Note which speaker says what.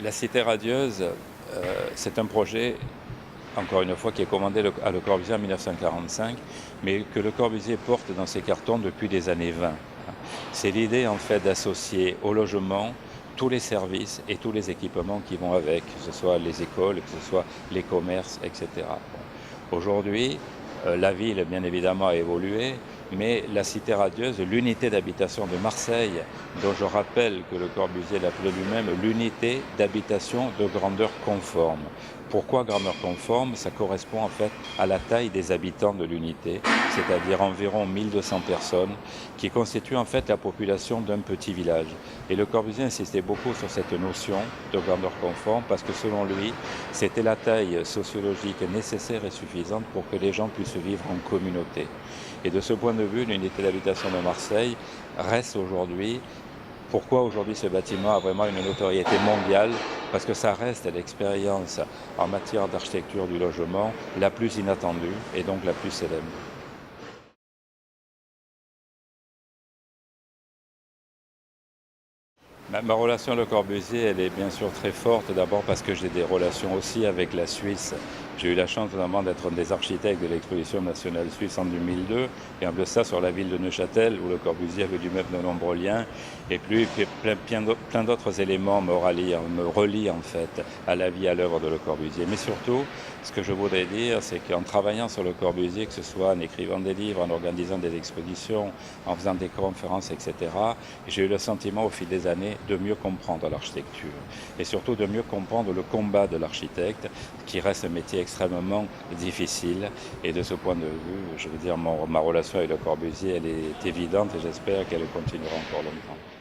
Speaker 1: La Cité radieuse, c'est un projet, encore une fois, qui est commandé à Le Corbusier en 1945, mais que Le Corbusier porte dans ses cartons depuis les années 20. C'est l'idée en fait d'associer au logement tous les services et tous les équipements qui vont avec, que ce soit les écoles, que ce soit les commerces, etc. Bon. Aujourd'hui, la ville, bien évidemment, a évolué, mais la Cité radieuse, l'unité d'habitation de Marseille, dont je rappelle que Le Corbusier l'appelait lui-même l'unité d'habitation de grandeur conforme. Pourquoi grandeur conforme? Ça correspond en fait à la taille des habitants de l'unité, c'est-à-dire environ 1200 personnes, qui constituent en fait la population d'un petit village. Et Le Corbusier insistait beaucoup sur cette notion de grandeur conforme parce que selon lui, c'était la taille sociologique nécessaire et suffisante pour que les gens puissent vivre en communauté. Et de ce point de vue, l'unité d'habitation de Marseille reste aujourd'hui. Pourquoi aujourd'hui ce bâtiment a vraiment une notoriété mondiale? Parce que ça reste l'expérience en matière d'architecture du logement la plus inattendue et donc la plus célèbre. Ma relation à Le Corbusier, elle est bien sûr très forte, d'abord parce que j'ai des relations aussi avec la Suisse. J'ai eu la chance notamment d'être un des architectes de l'exposition nationale suisse en 2002, et en plus ça sur la ville de Neuchâtel, où Le Corbusier avait lui-même de nombreux liens, et puis plein d'autres éléments me relient en fait à la vie, à l'œuvre de Le Corbusier. Mais surtout, ce que je voudrais dire, c'est qu'en travaillant sur Le Corbusier, que ce soit en écrivant des livres, en organisant des expositions, en faisant des conférences, etc., j'ai eu le sentiment au fil des années de mieux comprendre l'architecture et surtout de mieux comprendre le combat de l'architecte qui reste un métier extrêmement difficile. Et de ce point de vue, je veux dire, ma relation avec Le Corbusier, elle est évidente et j'espère qu'elle continuera encore longtemps.